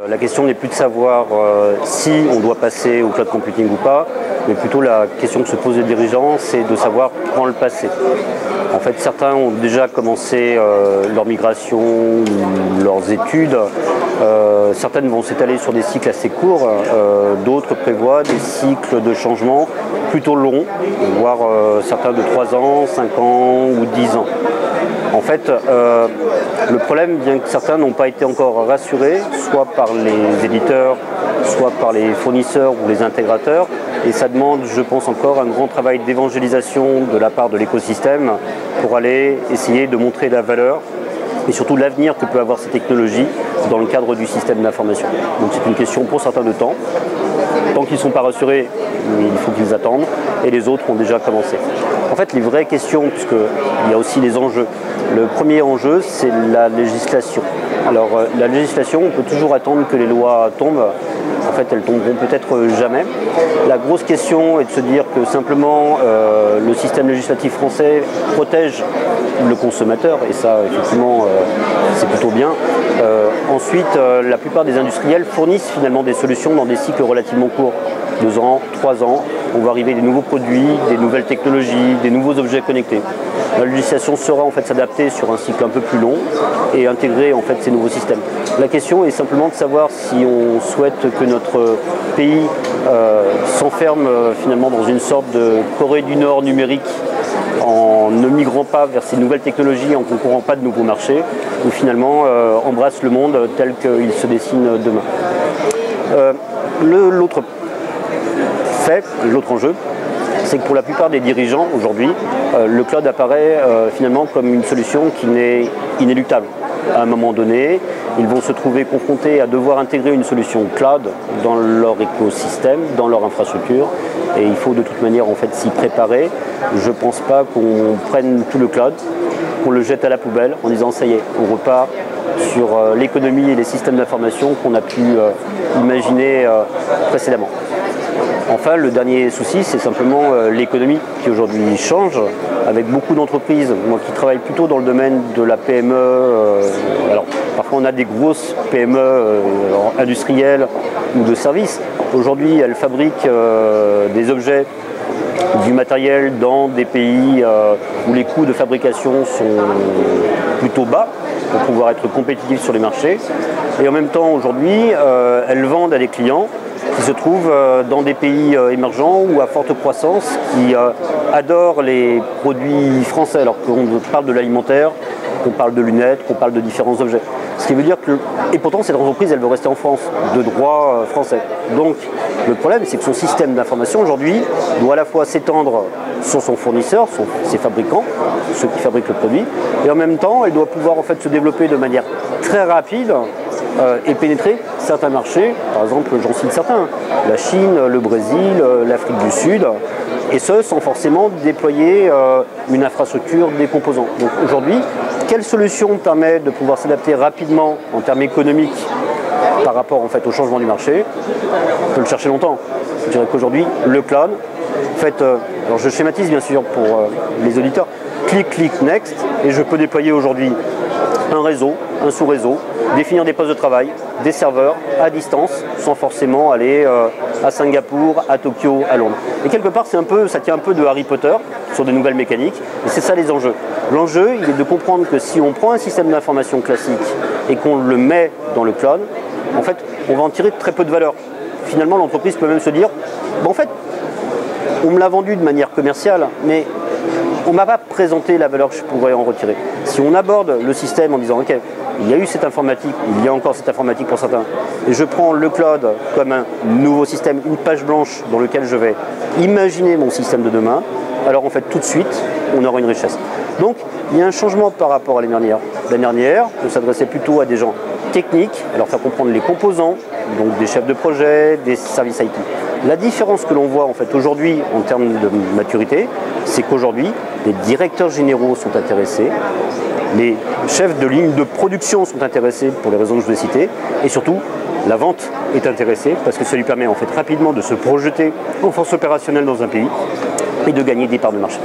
La question n'est plus de savoir si on doit passer au cloud computing ou pas, mais plutôt la question que se posent les dirigeants, c'est de savoir quand le passer. En fait, certains ont déjà commencé leur migration ou leurs études. Certaines vont s'étaler sur des cycles assez courts, d'autres prévoient des cycles de changement plutôt longs, voire certains de 3 ans, 5 ans ou 10 ans. En fait, le problème vient que certains n'ont pas été encore rassurés, soit par les éditeurs, soit par les fournisseurs ou les intégrateurs. Et ça demande, je pense, encore un grand travail d'évangélisation de la part de l'écosystème pour aller essayer de montrer la valeur et surtout l'avenir que peut avoir ces technologies dans le cadre du système d'information. Donc c'est une question pour certains de temps. Tant qu'ils ne sont pas rassurés, il faut qu'ils attendent, et les autres ont déjà commencé. En fait, les vraies questions, puisqu'il y a aussi les enjeux. Le premier enjeu, c'est la législation. Alors, la législation, on peut toujours attendre que les lois tombent. En fait, elles tomberont peut-être jamais. La grosse question est de se dire que simplement le système législatif français protège le consommateur, et ça, effectivement, c'est plutôt bien. Ensuite, la plupart des industriels fournissent finalement des solutions dans des cycles relativement courts. 2 ans, 3 ans, on va arriver des nouveaux produits, des nouvelles technologies, des nouveaux objets connectés. La législation saura en fait s'adapter sur un cycle un peu plus long et intégrer en fait ces nouveaux systèmes. La question est simplement de savoir si on souhaite que notre pays s'enferme finalement dans une sorte de Corée du Nord numérique en ne migrant pas vers ces nouvelles technologies, en ne concourant pas de nouveaux marchés, ou finalement embrasse le monde tel qu'il se dessine demain. L'autre enjeu, c'est que pour la plupart des dirigeants aujourd'hui, le cloud apparaît finalement comme une solution qui n'est inéluctable. À un moment donné, ils vont se trouver confrontés à devoir intégrer une solution cloud dans leur écosystème, dans leur infrastructure, et il faut de toute manière en fait s'y préparer. Je ne pense pas qu'on prenne tout le cloud, qu'on le jette à la poubelle en disant ça y est, on repart sur l'économie et les systèmes d'information qu'on a pu imaginer précédemment. Enfin, le dernier souci, c'est simplement l'économie qui aujourd'hui change, avec beaucoup d'entreprises. Moi qui travaille plutôt dans le domaine de la PME, alors parfois on a des grosses PME industrielles ou de services. Aujourd'hui, elles fabriquent des objets, du matériel dans des pays où les coûts de fabrication sont plutôt bas pour pouvoir être compétitifs sur les marchés. Et en même temps, aujourd'hui, elles vendent à des clients qui se trouvent dans des pays émergents ou à forte croissance, qui adorent les produits français, alors qu'on parle de l'alimentaire, qu'on parle de lunettes, qu'on parle de différents objets. Ce qui veut dire que, et pourtant cette entreprise, elle veut rester en France, de droit français. Donc le problème, c'est que son système d'information aujourd'hui doit à la fois s'étendre sur son fournisseur, ses fabricants, ceux qui fabriquent le produit, et en même temps, elle doit pouvoir en fait se développer de manière très rapide et pénétrer certains marchés, par exemple, j'en cite certains, la Chine, le Brésil, l'Afrique du Sud, et ce, sans forcément déployer une infrastructure des composants. Donc aujourd'hui, quelle solution permet de pouvoir s'adapter rapidement en termes économiques par rapport en fait, au changement du marché? On peut le chercher longtemps. Je dirais qu'aujourd'hui, le cloud, en fait, alors je schématise bien sûr pour les auditeurs, clic, next, et je peux déployer aujourd'hui un réseau, un sous-réseau, définir des postes de travail, des serveurs à distance, sans forcément aller à Singapour, à Tokyo, à Londres. Et quelque part, ça tient un peu de Harry Potter sur de nouvelles mécaniques, et c'est ça les enjeux. L'enjeu, il est de comprendre que si on prend un système d'information classique et qu'on le met dans le cloud, en fait, on va en tirer très peu de valeur. Finalement, l'entreprise peut même se dire, en fait, on me l'a vendu de manière commerciale, mais on ne m'a pas présenté la valeur que je pourrais en retirer. Si on aborde le système en disant, ok, il y a eu cette informatique, il y a encore cette informatique pour certains, et je prends le cloud comme un nouveau système, une page blanche dans laquelle je vais imaginer mon système de demain, alors en fait tout de suite, on aura une richesse. Donc, il y a un changement par rapport à l'année dernière. L'année dernière, on s'adressait plutôt à des gens techniques, à leur faire comprendre les composants, donc des chefs de projet, des services IT. La différence que l'on voit en fait aujourd'hui en termes de maturité, c'est qu'aujourd'hui, les directeurs généraux sont intéressés, les chefs de ligne de production sont intéressés pour les raisons que je vous ai citées, et surtout, la vente est intéressée parce que ça lui permet en fait rapidement de se projeter en force opérationnelle dans un pays et de gagner des parts de marché.